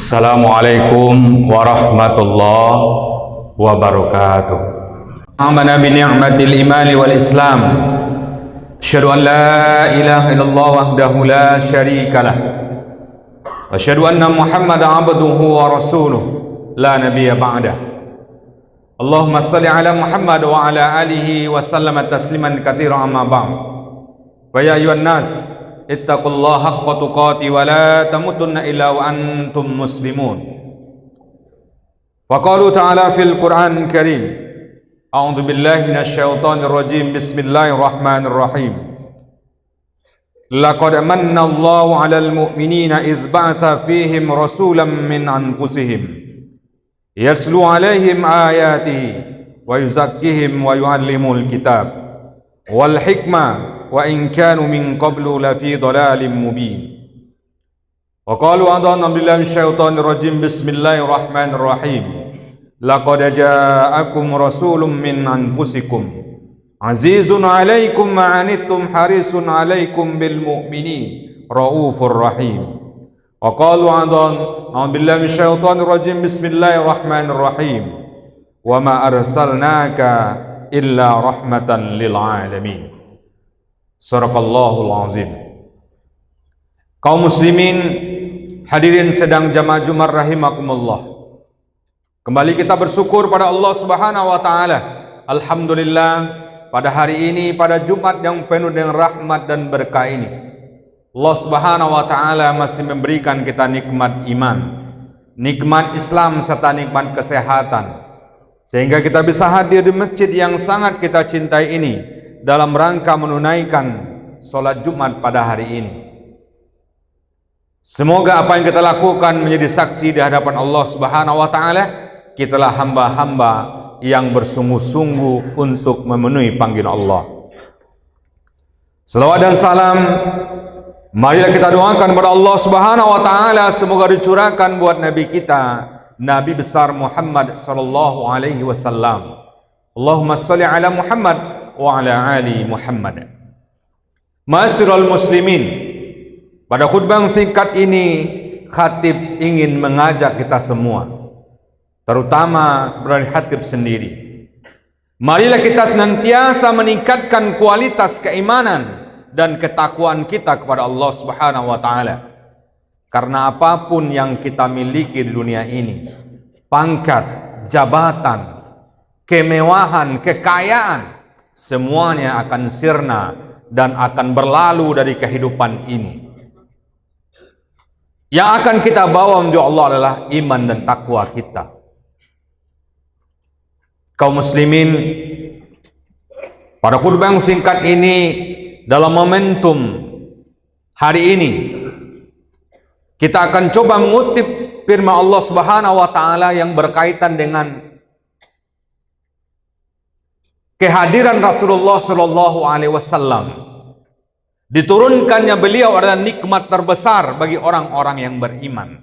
Assalamualaikum warahmatullahi wabarakatuh. Amana bi ni'matil imani wal islam. Asyhadu an la ilaha illallah wahdahu la syarika lah. Wa asyhadu anna Muhammadan abduhu wa rasuluh la nabiyya ba'dah. Allahumma shalli ala Muhammad wa ala alihi wa sallama tasliman katsiran amma ba'd. Wa ya ayyuhan nas ittaqullaha haqqa tuqatih wa la tamutunna illa wa antum muslimun. Wa qalu ta'ala fil Qur'an Karim. A'udzu billahi minasyaitonir rajim. Bismillahirrahmanirrahim. Laqad manna Allahu 'alal mu'minina idz ba'atha fihim rasulan min anfusihim yatlu 'alaihim ayatihi wa yuzakkihim wa yu'allimul kitab wal hikmah wa in kanu min qablu lafi dhalalin mubin. Wa qalu a'udzu billahi minasyaitonir rajim. Bismillahirrahmanirrahim. Laqad ja'akum rasulun min anfusikum azizun 'alaikum ma 'anittum harisun 'alaikum bil mu'minin raufur rahim. Wa qalu a'udzu billahi minasyaitonir rajim. Bismillahirrahmanirrahim. Wa ma arsalnaka illa rahmatan lil alamin. Sadaqallahul azim. Kaum muslimin hadirin sedang jamaah Jumat rahimakumullah. Kembali kita bersyukur pada Allah Subhanahu wa taala. Alhamdulillah, pada hari ini, pada Jumat yang penuh dengan rahmat dan berkah ini, Allah Subhanahu wa taala masih memberikan kita nikmat iman, nikmat Islam serta nikmat kesehatan, sehingga kita bisa hadir di masjid yang sangat kita cintai ini dalam rangka menunaikan sholat Jumat pada hari ini. Semoga apa yang kita lakukan menjadi saksi di hadapan Allah Subhanahu wa taala. Kitalah hamba-hamba yang bersungguh-sungguh untuk memenuhi panggilan Allah. Selawat dan salam marilah kita doakan kepada Allah Subhanahu wa taala, semoga dicurahkan buat nabi kita, Nabi besar Muhammad sallallahu alaihi wasallam. Allahumma shalli ala Muhammad wa ala ali Muhammad. Ma'asyiral muslimin, pada khutbah singkat ini khatib ingin mengajak kita semua, terutama kepada khatib sendiri, marilah kita senantiasa meningkatkan kualitas keimanan dan ketakwaan kita kepada Allah Subhanahu wa taala. Karena apapun yang kita miliki di dunia ini, pangkat, jabatan, kemewahan, kekayaan, semuanya akan sirna dan akan berlalu dari kehidupan ini. Yang akan kita bawa menuju Allah adalah iman dan takwa kita. Kaum muslimin, pada khutbah yang singkat ini, dalam momentum hari ini, kita akan coba mengutip firman Allah Subhanahu wa taala yang berkaitan dengan kehadiran Rasulullah sallallahu alaihi wasallam. Diturunkannya beliau adalah nikmat terbesar bagi orang-orang yang beriman.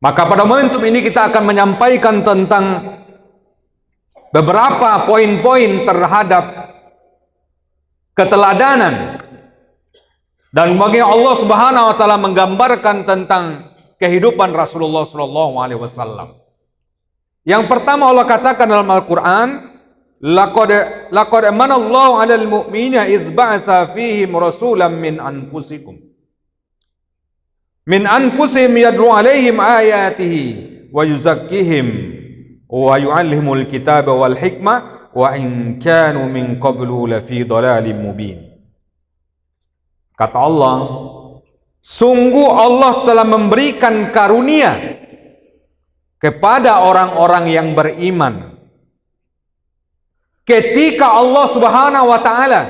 Maka pada momentum ini kita akan menyampaikan tentang beberapa poin-poin terhadap keteladanan dan bagaimana Allah Subhanahu wa taala menggambarkan tentang kehidupan Rasulullah sallallahu alaihi wasallam. Yang pertama Allah katakan dalam Al-Qur'an, laqad manallahu 'alal mu'minina idz ba'atsa fihim rasulan min anfusihim yad'u 'alaihim ayatihi wa yuzakkihim wa yu'allimul kitaba wal hikmah wa in kanu min qablu lafi dhalalin mubin. Kata Allah, sungguh Allah telah memberikan karunia kepada orang-orang yang beriman ketika Allah Subhanahu wa taala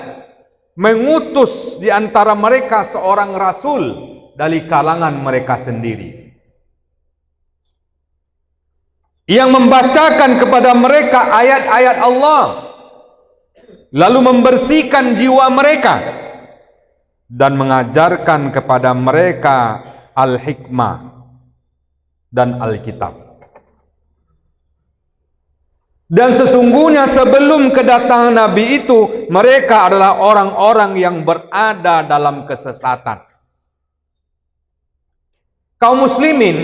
mengutus di antara mereka seorang rasul dari kalangan mereka sendiri, yang membacakan kepada mereka ayat-ayat Allah, lalu membersihkan jiwa mereka dan mengajarkan kepada mereka al-hikmah dan al-kitab. Dan sesungguhnya sebelum kedatangan Nabi itu, mereka adalah orang-orang yang berada dalam kesesatan. Kaum muslimin,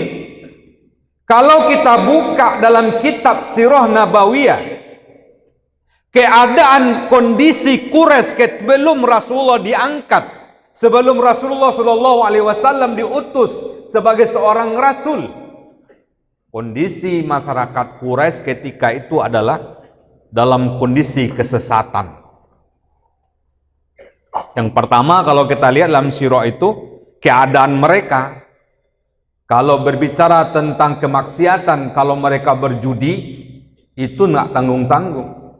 kalau kita buka dalam kitab Sirah Nabawiyah, keadaan kondisi Quraisy sebelum Rasulullah diangkat, sebelum Rasulullah Shallallahu Alaihi Wasallam diutus sebagai seorang rasul, kondisi masyarakat Quraisy ketika itu adalah dalam kondisi kesesatan. Yang pertama, kalau kita lihat dalam sirah itu, keadaan mereka, kalau berbicara tentang kemaksiatan, kalau mereka berjudi, itu nggak tanggung-tanggung.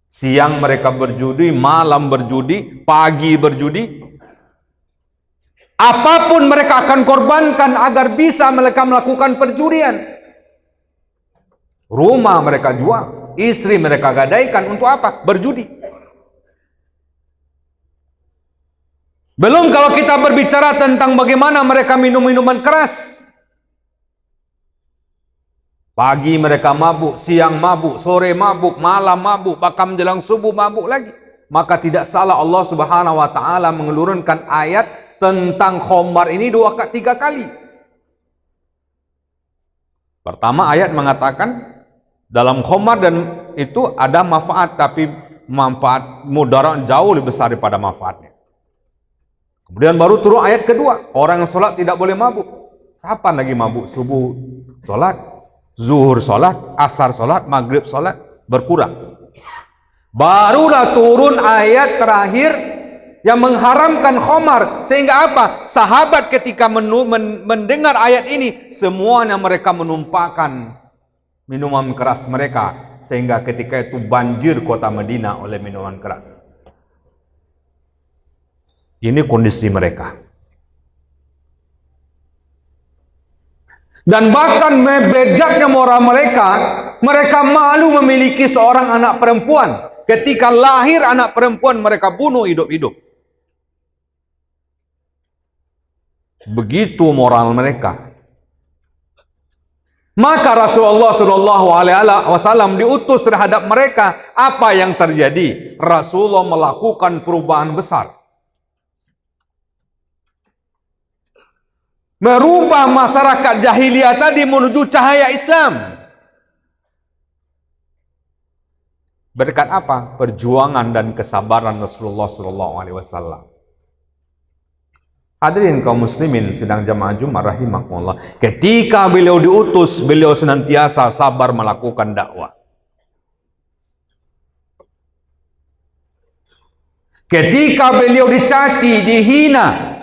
Siang mereka berjudi, malam berjudi, pagi berjudi. Apapun mereka akan korbankan agar bisa mereka melakukan perjudian. Rumah mereka jual, istri mereka gadaikan untuk apa? Berjudi. Belum kalau kita berbicara tentang bagaimana mereka minum minuman keras. Pagi mereka mabuk, siang mabuk, sore mabuk, malam mabuk, bahkan menjelang subuh mabuk lagi. Maka tidak salah Allah Subhanahu wa taala mengelurunkan ayat tentang khamar ini 3 kali. Pertama, ayat mengatakan dalam khamar dan itu ada manfaat, tapi manfaat mudarat jauh lebih besar daripada manfaatnya. Kemudian baru turun ayat kedua, orang sholat tidak boleh mabuk. Kapan lagi mabuk? Subuh sholat, zuhur sholat, asar sholat, maghrib sholat, berkurang. Barulah turun ayat terakhir yang mengharamkan khamar. Sehingga apa? Sahabat ketika mendengar ayat ini, semuanya mereka menumpahkan minuman keras mereka. Sehingga ketika itu banjir kota Madinah oleh minuman keras. Ini kondisi mereka. Dan bahkan bejaknya moral mereka, mereka malu memiliki seorang anak perempuan. Ketika lahir anak perempuan, mereka bunuh hidup-hidup. Begitu moral mereka. Maka Rasulullah Shallallahu Alaihi Wasallam diutus terhadap mereka. Apa yang terjadi? Rasulullah melakukan perubahan besar. Merubah masyarakat jahiliyah tadi menuju cahaya Islam. Berkat apa? Perjuangan dan kesabaran Rasulullah Shallallahu Alaihi Wasallam. Hadirin kaum muslimin sedang jamaah Jumat rahimakumullah. Ketika beliau diutus, beliau senantiasa sabar melakukan dakwah. Ketika beliau dicaci, dihina,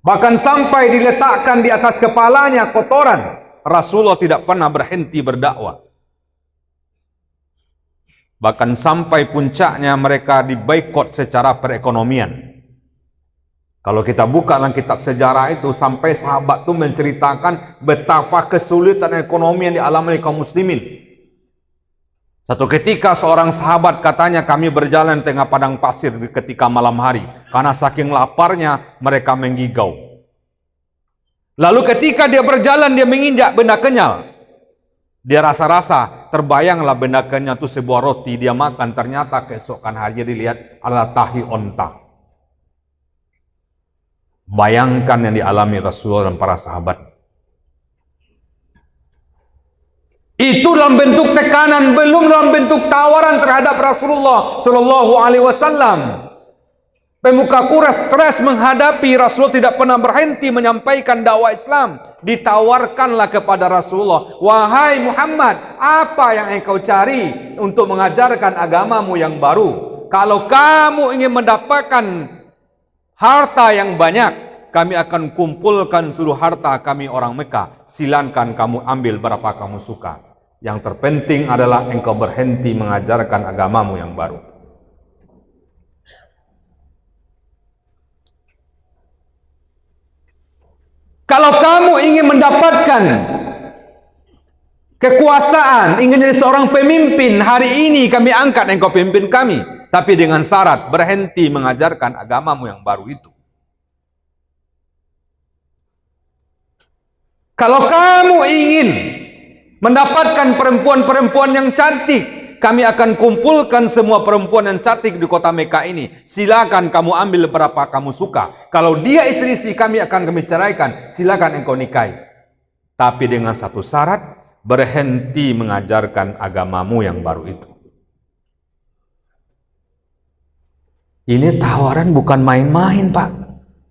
bahkan sampai diletakkan di atas kepalanya kotoran, Rasulullah tidak pernah berhenti berdakwah. Bahkan sampai puncaknya mereka diboikot secara perekonomian. Kalau kita buka dalam kitab sejarah itu, sampai sahabat itu menceritakan betapa kesulitan ekonomi yang dialami oleh kaum muslimin. Satu ketika seorang sahabat katanya, kami berjalan tengah padang pasir ketika malam hari. Karena saking laparnya mereka menggigau. Lalu ketika dia berjalan, dia menginjak benda kenyal. Dia rasa-rasa, terbayanglah benda kenyal itu sebuah roti. Dia makan, ternyata keesokan hari dilihat adalah tahi onta. Bayangkan yang dialami Rasulullah dan para sahabat. Itu dalam bentuk tekanan, belum dalam bentuk tawaran terhadap Rasulullah Shallallahu Alaihi Wasallam. Pemuka Quraisy stres menghadapi Rasulullah, tidak pernah berhenti menyampaikan dakwah Islam. Ditawarkanlah kepada Rasulullah, wahai Muhammad, apa yang engkau cari untuk mengajarkan agamamu yang baru? Kalau kamu ingin mendapatkan harta yang banyak, kami akan kumpulkan seluruh harta kami orang Mekah. Silakan kamu ambil berapa kamu suka. Yang terpenting adalah engkau berhenti mengajarkan agamamu yang baru. Kalau kamu ingin mendapatkan kekuasaan, ingin jadi seorang pemimpin, hari ini kami angkat engkau pimpin kami. Tapi dengan syarat berhenti mengajarkan agamamu yang baru itu. Kalau kamu ingin mendapatkan perempuan-perempuan yang cantik, kami akan kumpulkan semua perempuan yang cantik di kota Mekah ini. Silakan kamu ambil berapa kamu suka. Kalau dia istri kami akan kami ceraikan. Silakan engkau nikahi. Tapi dengan satu syarat, berhenti mengajarkan agamamu yang baru itu. Ini tawaran bukan main-main, Pak.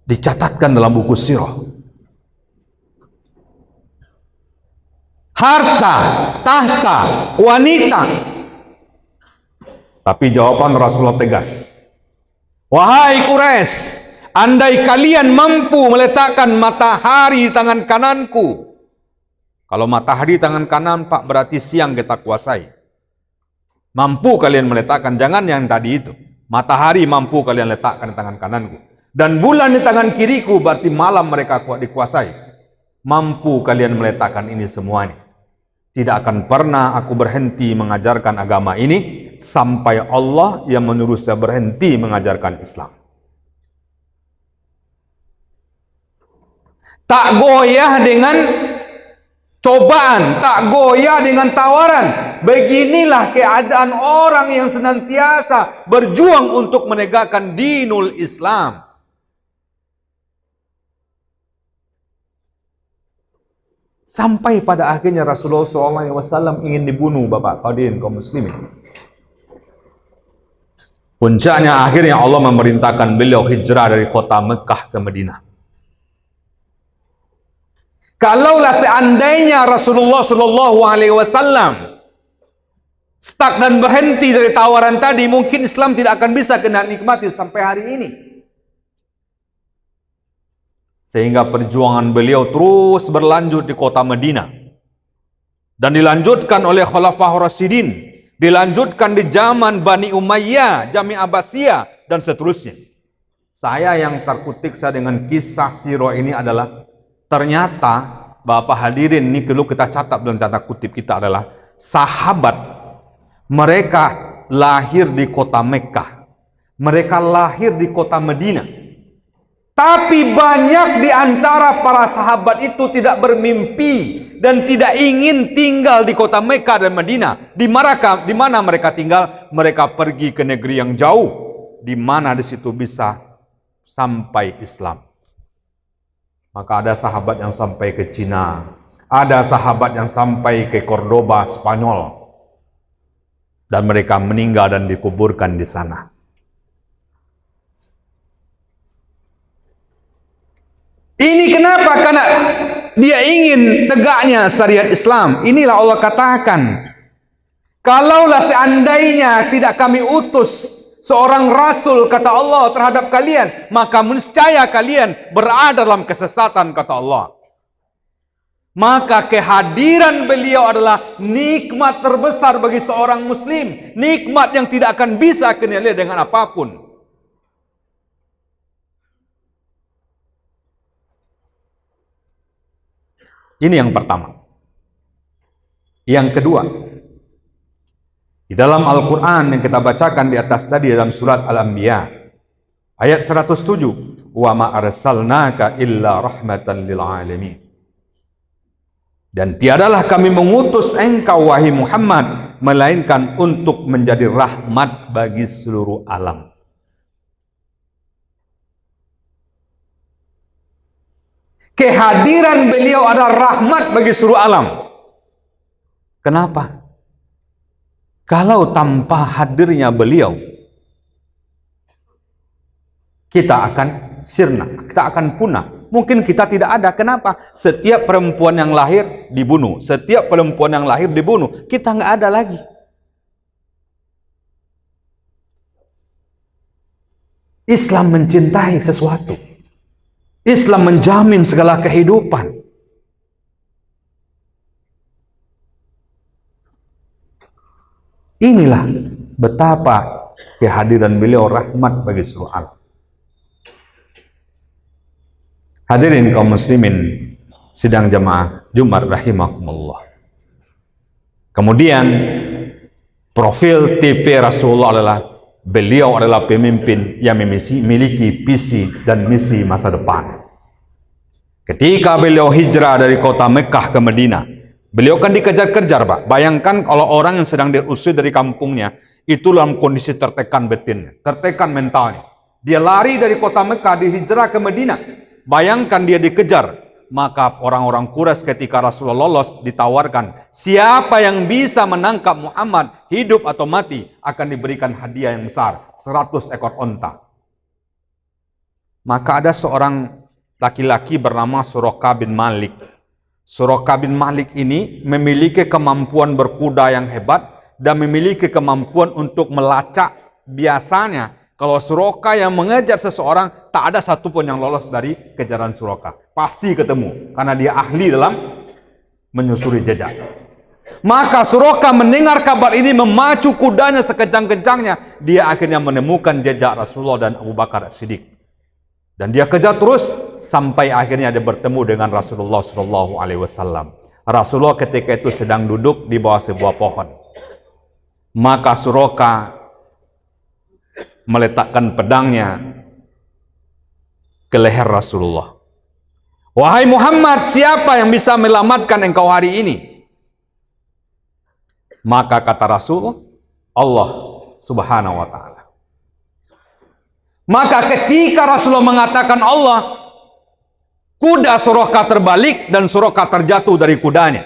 Dicatatkan dalam buku sirah. Harta, tahta, wanita. Tapi jawaban Rasulullah tegas. Wahai Quraisy, andai kalian mampu meletakkan matahari di tangan kananku. Kalau matahari di tangan kanan, Pak, berarti siang kita kuasai. Mampu kalian meletakkan, jangan yang tadi itu. Matahari mampu kalian letakkan di tangan kananku. Dan bulan di tangan kiriku, berarti malam mereka dikuasai. Mampu kalian meletakkan ini semuanya. Tidak akan pernah aku berhenti mengajarkan agama ini sampai Allah yang menyuruh saya berhenti mengajarkan Islam. Tak goyah dengan cobaan, tak goyah dengan tawaran. Beginilah keadaan orang yang senantiasa berjuang untuk menegakkan dinul Islam. Sampai pada akhirnya Rasulullah SAW ingin dibunuh, Bapak hadirin kaum muslimin. Puncaknya akhirnya Allah memerintahkan beliau hijrah dari kota Mekah ke Madinah. Kalaulah seandainya Rasulullah SAW stuck dan berhenti dari tawaran tadi, mungkin Islam tidak akan bisa kena nikmati sampai hari ini. Sehingga perjuangan beliau terus berlanjut di kota Madinah. Dan dilanjutkan oleh Khulafaur Rasyidin. Dilanjutkan di zaman Bani Umayyah, Jami Abbasiyah, dan seterusnya. Saya yang terkutik dengan kisah sirah ini adalah, ternyata, Bapak hadirin, ini perlu kita catat dalam tanda kutip kita adalah, sahabat, mereka lahir di kota Mekkah. Mereka lahir di kota Madinah. Tapi banyak di antara para sahabat itu tidak bermimpi dan tidak ingin tinggal di kota Mekah dan Madinah. Di mana mereka tinggal? Mereka pergi ke negeri yang jauh, di mana di situ bisa sampai Islam. Maka ada sahabat yang sampai ke Cina, ada sahabat yang sampai ke Cordoba, Spanyol, dan mereka meninggal dan dikuburkan di sana. Ini kenapa? Karena dia ingin tegaknya syariat Islam. Inilah Allah katakan, kalaulah seandainya tidak kami utus seorang rasul, kata Allah, terhadap kalian, maka niscaya kalian berada dalam kesesatan, kata Allah. Maka kehadiran beliau adalah nikmat terbesar bagi seorang muslim, nikmat yang tidak akan bisa kenali dengan apapun. Ini yang pertama. Yang kedua, di dalam Al-Quran yang kita bacakan di atas tadi dalam surat Al-Anbiya ayat 107, wa ma arsalnaka illa rahmatan lil alamin. Dan tiadalah kami mengutus engkau wahai Muhammad melainkan untuk menjadi rahmat bagi seluruh alam. Kehadiran beliau adalah rahmat bagi seluruh alam. Kenapa? Kalau tanpa hadirnya beliau, kita akan sirna, kita akan punah. Mungkin kita tidak ada. Kenapa? Setiap perempuan yang lahir dibunuh. Setiap perempuan yang lahir dibunuh. Kita nggak ada lagi. Islam mencintai sesuatu. Islam menjamin segala kehidupan. Inilah betapa kehadiran beliau rahmat bagi seluruh alam. Hadirin kaum muslimin sidang jamaah Jumat rahimakumullah. Kemudian profil TV Rasulullah adalah beliau adalah pemimpin yang memiliki visi dan misi masa depan. Ketika beliau hijrah dari kota Mekah ke Madinah, Beliau kan dikejar-kejar, Pak. Bayangkan kalau orang yang sedang diusir dari kampungnya, itu dalam kondisi tertekan batinnya, tertekan mentalnya. Dia lari dari kota Mekah, dihijrah ke Madinah. Bayangkan dia dikejar. Maka orang-orang Quraisy ketika Rasulullah lolos ditawarkan, siapa yang bisa menangkap Muhammad hidup atau mati akan diberikan hadiah yang besar, 100 ekor onta. Maka ada seorang laki-laki bernama Suraqah bin Malik. Suraqah bin Malik ini memiliki kemampuan berkuda yang hebat dan memiliki kemampuan untuk melacak. Biasanya kalau Suraqah yang mengejar seseorang, tak ada satupun yang lolos dari kejaran Suraqah. Pasti ketemu, karena dia ahli dalam menyusuri jejak. Maka Suraqah mendengar kabar ini, memacu kudanya sekencang-kencangnya. Dia akhirnya menemukan jejak Rasulullah dan Abu Bakar As-Siddiq. Dan dia kejar terus sampai akhirnya dia bertemu dengan Rasulullah SAW. Rasulullah ketika itu sedang duduk di bawah sebuah pohon. Maka Suraqah meletakkan pedangnya ke leher Rasulullah. Wahai Muhammad, siapa yang bisa menyelamatkan engkau hari ini? Maka kata Rasul, Allah Subhanahu wa ta'ala. Maka ketika Rasulullah mengatakan Allah, kuda Suraqah terbalik dan Suraqah terjatuh dari kudanya.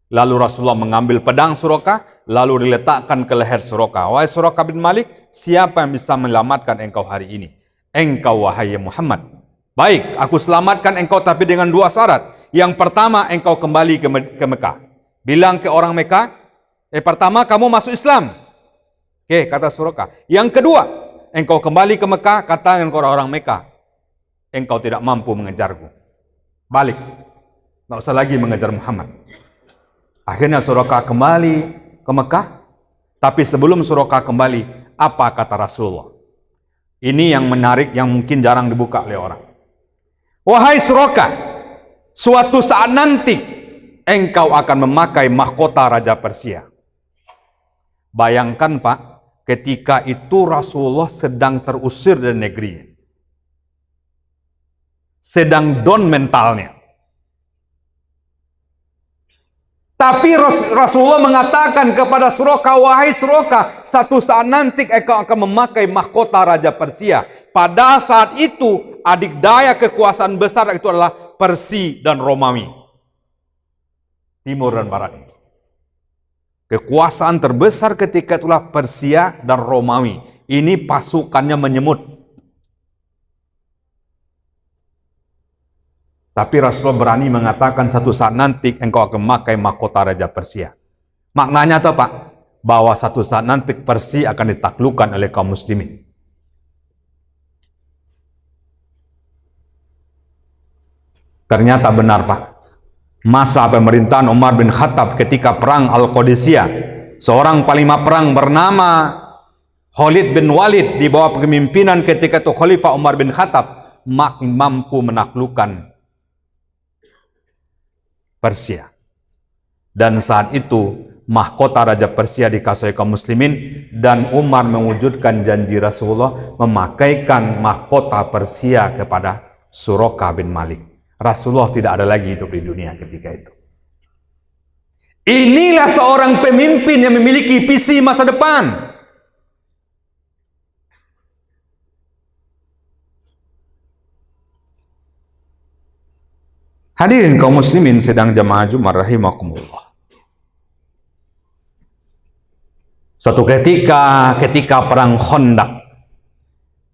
Lalu Rasulullah mengambil pedang Suraqah, lalu diletakkan ke leher Suraqah. Wahai Suraqah bin Malik, siapa yang bisa menyelamatkan engkau hari ini? Engkau wahai Muhammad. Baik, aku selamatkan engkau tapi dengan 2 syarat. Yang pertama, engkau kembali ke Mekah. Bilang ke orang Mekah, pertama kamu masuk Islam. Oke, kata Suraqah. Yang kedua, engkau kembali ke Mekah, katakan kepada orang Mekah, engkau tidak mampu mengejarku. Balik, nggak usah lagi mengejar Muhammad. Akhirnya Suraqah kembali ke Mekah. Tapi sebelum Suraqah kembali, apa kata Rasulullah? Ini yang menarik, yang mungkin jarang dibuka oleh orang. Wahai Suraqah, suatu saat nanti engkau akan memakai mahkota Raja Persia. Bayangkan Pak, ketika itu Rasulullah sedang terusir dari negerinya. Sedang down mentalnya. Tapi Rasulullah mengatakan kepada Suraqah, wahai Suraqah, satu saat nanti engkau akan memakai mahkota Raja Persia. Pada saat itu, adik daya kekuasaan besar itu adalah Persia dan Romawi. Timur dan Barat. Kekuasaan terbesar ketika itulah Persia dan Romawi. Ini pasukannya menyemut. Tapi Rasulullah berani mengatakan satu saat nanti engkau akan memakai mahkota Raja Persia. Maknanya apa Pak? Bahwa satu saat nanti Persia akan ditaklukkan oleh kaum muslimin. Ternyata benar Pak. Masa pemerintahan Umar bin Khattab ketika perang Al-Qadisiyah, seorang panglima perang bernama Khalid bin Walid di bawah kepemimpinan ketika itu Khalifah Umar bin Khattab mampu menaklukkan Persia. Dan saat itu mahkota Raja Persia dikasih kaum muslimin dan Umar mewujudkan janji Rasulullah memakaikan mahkota Persia kepada Suraqah bin Malik. Rasulullah tidak ada lagi hidup di dunia ketika itu. Inilah seorang pemimpin yang memiliki visi masa depan. Hadirin kaum muslimin sedang jamaah Jumat rahimakumullah. Suatu ketika perang Khandaq,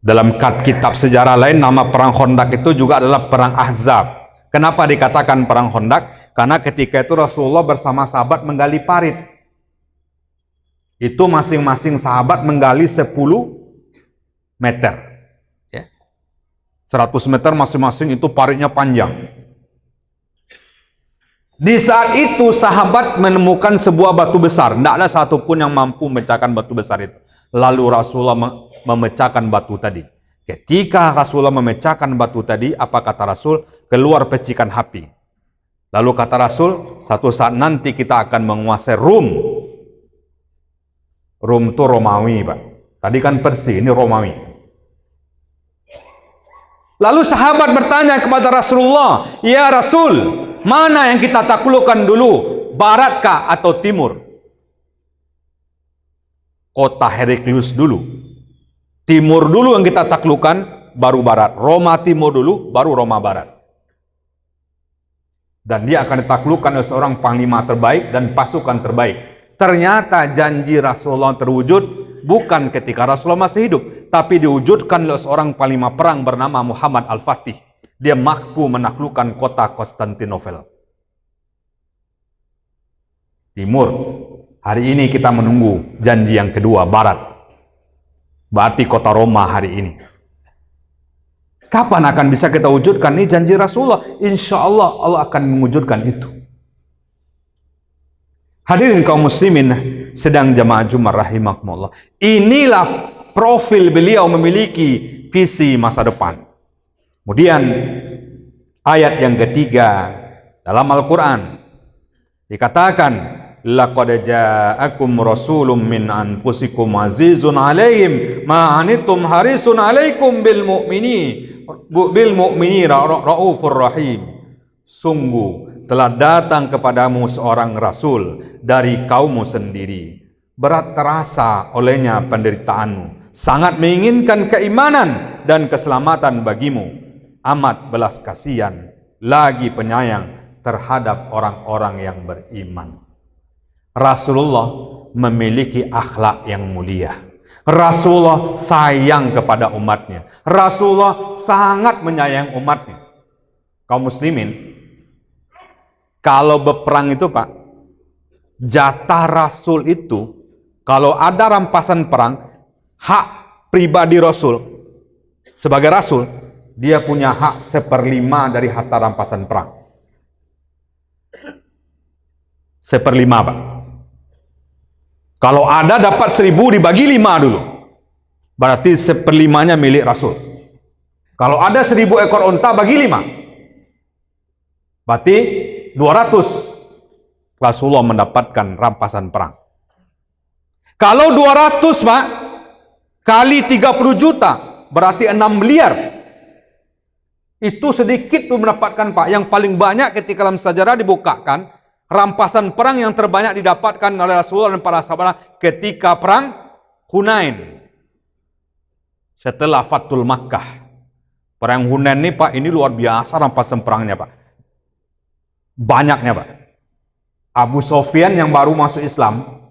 dalam kitab sejarah lain nama perang Khandaq itu juga adalah perang Ahzab. Kenapa dikatakan perang Khandaq? Karena ketika itu Rasulullah bersama sahabat menggali parit. Itu masing-masing sahabat menggali 10 meter. Ya. 100 meter masing-masing itu paritnya panjang. Di saat itu sahabat menemukan sebuah batu besar. Tidak ada satupun yang mampu memecahkan batu besar itu. Lalu Rasulullah memecahkan batu tadi. Ketika Rasulullah memecahkan batu tadi, apa kata Rasul? Keluar percikan api. Lalu kata Rasul, satu saat nanti kita akan menguasai Rum. Rum itu Romawi Pak. Tadi kan Persia, ini Romawi. Lalu sahabat bertanya kepada Rasulullah, ya Rasul, Mana yang kita taklukkan dulu? Baratkah atau timur? Kota Heraklius dulu. Timur dulu yang kita taklukkan, baru barat. Roma timur dulu, baru Roma barat. Dan dia akan ditaklukkan oleh seorang panglima terbaik dan pasukan terbaik. Ternyata janji Rasulullah terwujud bukan ketika Rasulullah masih hidup, tapi diwujudkan oleh seorang panglima perang bernama Muhammad Al-Fatih. Dia mampu menaklukkan kota Konstantinopel. Timur. Hari ini kita menunggu janji yang kedua, barat. Berarti kota Roma hari ini. Kapan akan bisa kita wujudkan? Ini janji Rasulullah. Insya Allah Allah akan mewujudkan itu. Hadirin kaum muslimin sedang jamaah Jumat rahimakumullah. Inilah profil beliau memiliki visi masa depan. Kemudian ayat yang ketiga dalam Al-Quran dikatakan, laqad ja'akum rasulun min anfusikum azizun 'alaihim ma 'anittum harisun 'alaikum bil mu'minina raufur rahim. Sungguh telah datang kepadamu seorang rasul dari kaummu sendiri, berat terasa olehnya penderitaanmu, sangat menginginkan keimanan dan keselamatan bagimu, amat belas kasihan lagi penyayang terhadap orang-orang yang beriman. Rasulullah memiliki akhlak yang mulia. Rasulullah sayang kepada umatnya. Rasulullah sangat menyayangi umatnya. Kaum muslimin, kalau berperang itu Pak, jatah Rasul itu, kalau ada rampasan perang, hak pribadi Rasul, sebagai Rasul, dia punya hak 1/5 dari harta rampasan perang. 1/5 Pak. Kalau ada dapat 1000 dibagi 5 dulu. Berarti 1/5-nya milik Rasul. Kalau ada 1000 ekor unta bagi 5. Berarti 200 Rasulullah mendapatkan rampasan perang. Kalau 200 Pak kali 30 juta berarti 6 miliar. Itu sedikit tuh mendapatkan Pak. Yang paling banyak ketika dalam sejarah dibukakan, rampasan perang yang terbanyak didapatkan oleh Rasulullah dan para sahabat ketika perang Hunain. Setelah Fathul Makkah. Perang Hunain ini Pak, ini luar biasa rampasan perangnya Pak. Banyaknya Pak. Abu Sofyan yang baru masuk Islam,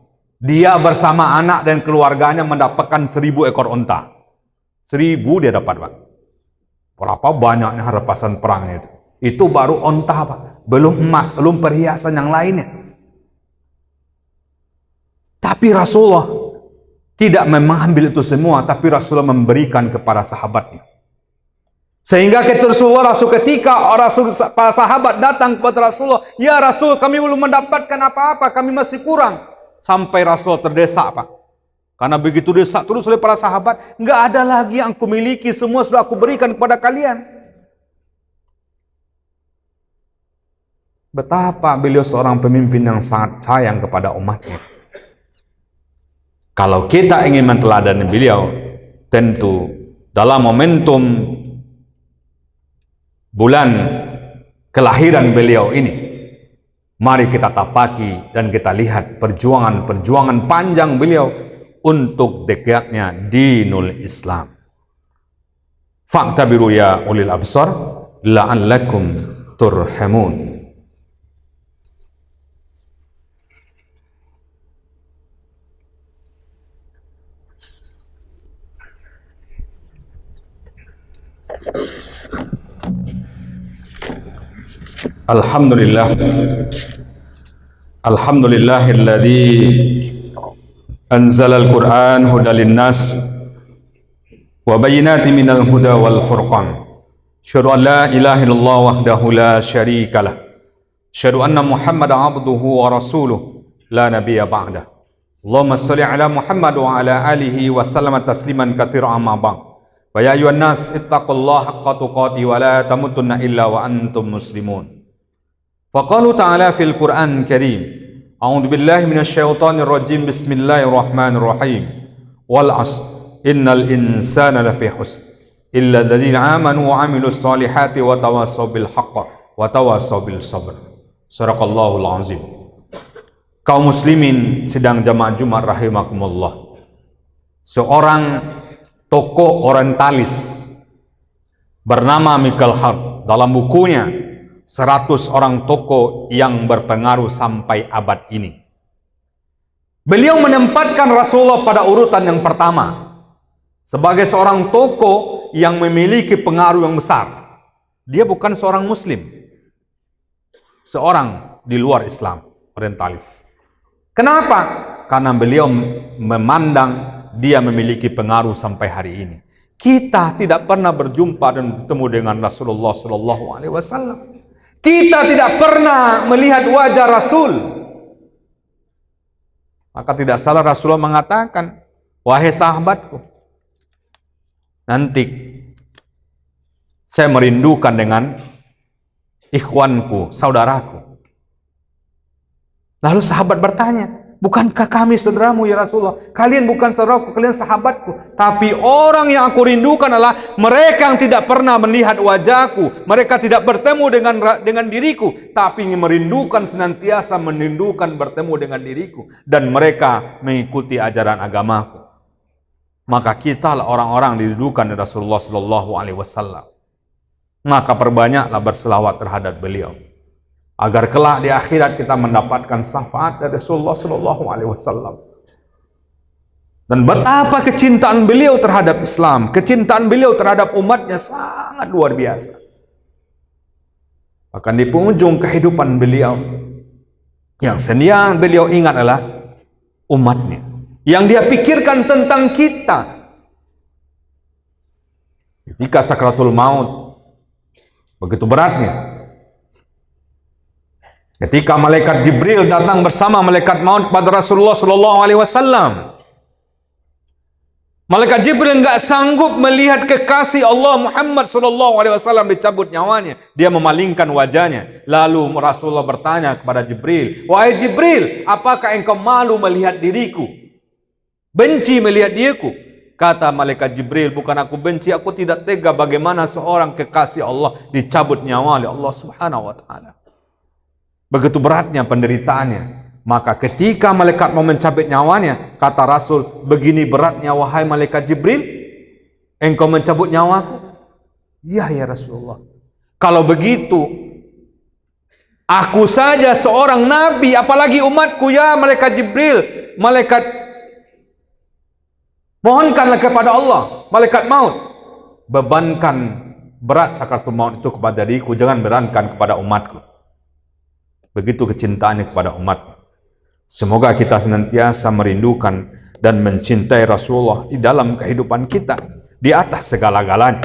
dia bersama anak dan keluarganya mendapatkan 1000 ekor unta. 1000 dia dapat Pak. Berapa banyaknya rampasan perangnya itu. Itu baru unta Pak. Belum emas, belum perhiasan yang lainnya. Tapi Rasulullah tidak mengambil itu semua, tapi Rasulullah memberikan kepada sahabatnya. Sehingga ketika para sahabat datang kepada Rasulullah, ya Rasul, kami belum mendapatkan apa-apa, kami masih kurang. Sampai Rasul terdesak Pak. Karena begitu desak terus oleh para sahabat, nggak ada lagi yang aku miliki, semua sudah aku berikan kepada kalian. Betapa beliau seorang pemimpin yang sangat sayang kepada umatnya. Kalau kita ingin meneladani beliau, tentu dalam momentum bulan kelahiran beliau ini, mari kita tapaki dan kita lihat perjuangan panjang beliau untuk dekatnya dinul Islam. Fa'tabiru ya ulil absar la'allakum turhamun. Alhamdulillahilladzi anzalal Qur'an hudal linnas wa bayyinatin minal huda wal furqan. Asyhadu an la ilaha illallah wahdahu la syarikalah. Asyhadu anna Muhammadan abduhu wa rasuluh la nabiyya ba'dah. Allahumma shalli ala Muhammad wa ala alihi wa sallama tasliman katsiran amma ba'd. Wa ya ayyuhan nas ittaqullaha haqqa tuqatih wa la tamutunna illa wa antum muslimun. Faqalu ta'ala fil Qur'an Karim, a'udzu billahi minasy syaithanir rajim, bismillahirrahmanirrahim. Wal 'ashr innal insana lafi khusr illa alladziina aamanu wa 'amilus solihati wa tawassaw bil haqq wa tawassaw bil sabr. Shadaqallahul azim. Kaum muslimin sidang jamaah Jumat rahimakumullah. Seorang tokoh orientalis bernama Michael Hart dalam bukunya 100 orang tokoh yang berpengaruh sampai abad ini, beliau menempatkan Rasulullah pada urutan yang pertama sebagai seorang tokoh yang memiliki pengaruh yang besar. Dia bukan seorang muslim, seorang di luar Islam, orientalis. Kenapa? Karena beliau memandang dia memiliki pengaruh sampai hari ini. Kita tidak pernah berjumpa dan bertemu dengan Rasulullah SAW. Kita tidak pernah melihat wajah Rasul. Maka tidak salah Rasulullah mengatakan, wahai sahabatku, nanti saya merindukan dengan ikhwanku, saudaraku. Lalu sahabat bertanya, bukankah kami saudaramu ya Rasulullah? Kalian bukan saudaraku, kalian sahabatku. Tapi orang yang aku rindukan adalah mereka yang tidak pernah melihat wajahku. Mereka tidak bertemu dengan diriku, tapi merindukan, senantiasa merindukan bertemu dengan diriku. Dan mereka mengikuti ajaran agamaku. Maka kita lah orang-orang dirindukan oleh Rasulullah SAW. Maka perbanyaklah berselawat terhadap beliau, agar kelak di akhirat kita mendapatkan syafaat dari Rasulullah SAW. Dan betapa kecintaan beliau terhadap Islam, kecintaan beliau terhadap umatnya sangat luar biasa. Bahkan di penghujung kehidupan beliau, yang seniang beliau ingat adalah umatnya. Yang dia pikirkan tentang kita. Ketika sakratul maut, begitu beratnya. Ketika malaikat Jibril datang bersama malaikat maut pada Rasulullah SAW, malaikat Jibril enggak sanggup melihat kekasih Allah Muhammad SAW dicabut nyawanya. Dia memalingkan wajahnya. Lalu Rasulullah bertanya kepada Jibril, wahai Jibril, apakah engkau malu melihat diriku? Benci melihat diriku? Kata malaikat Jibril, bukan aku benci, aku tidak tega bagaimana seorang kekasih Allah dicabut nyawa oleh Allah Subhanahu wa taala. Begitu beratnya penderitaannya. Maka ketika malaikat mau mencabut nyawanya, kata Rasul, begini beratnya wahai malaikat Jibril, engkau mencabut nyawaku? Ya Rasulullah. Kalau begitu, aku saja seorang nabi, apalagi umatku ya malaikat Jibril. Malaikat, mohonkanlah kepada Allah, malaikat maut, bebankan berat sakaratul maut itu kepada diriku, jangan berankan kepada umatku. Begitu kecintaannya kepada umat. Semoga kita senantiasa merindukan dan mencintai Rasulullah di dalam kehidupan kita, di atas segala-galanya.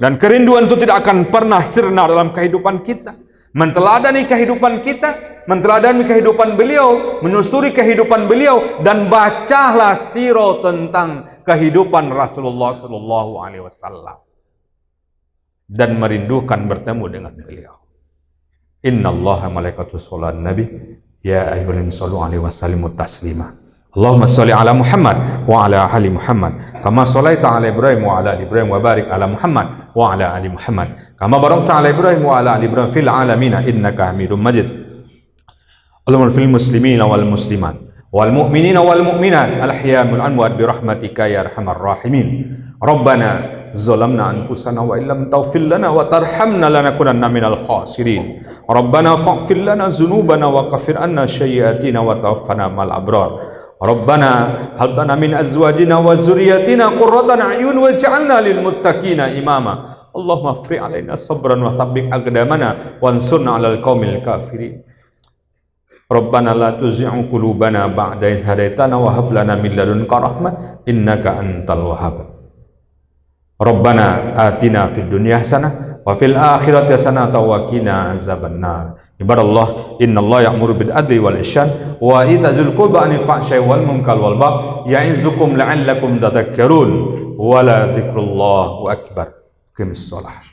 Dan kerinduan itu tidak akan pernah sirna dalam kehidupan kita. Menteladani kehidupan kita, menteladani kehidupan beliau, menyusuri kehidupan beliau, dan bacalah sirah tentang kehidupan Rasulullah SAW. Dan merindukan bertemu dengan beliau. Innallaha malaikatahu sholat nabi ya ayyuhalladzina shallu alaihi wasallimu taslima. Allahumma shalli ala Muhammad wa ala ali Muhammad kama shallaita ala Ibrahim wa ala ali Ibrahim wa barik ala Muhammad wa ala ali Muhammad kama barakta ala Ibrahim wa ala ali Ibrahim fil alamin innaka Hamidum Majid. Allahumma fil muslimina wal muslimat wal mu'minina wal mu'minat al ahya'i wal amwat bi rahmatika ya arhamar rahimin. Rabbana zalamna anfusana wa illam taghfir lana wa tarhamna lanakunanna minal khasirin. Rabbana faghfir lana dzunubana wa kaffir anna sayyi'atina wa tawaffana mal abrar. Rabbana hab lana min azwajina wa dzurriyyatina qurratan a'yun waj'alna lil muttaqina imama. Allahumma afri 'alaina sabran wa thabbit aqdamana wansurna 'alal qaumil kafirin. Rabbana la tuzigh qulubana ba'da idh hadaitana wa hab lana min ladunka rahmah innaka antal wahhab. Rabbana atina fid dunya hasanah wa fil akhirati hasanah wa qina azabannar. Ibadallah, innallaha ya'muru bil adli wal ihsan wa ita'zil qurba anil fahsya'i wal munkar wal baghi ya'izukum la'allakum tadhakkarun. Wa la dzikrullahu akbar. Qimis shalah.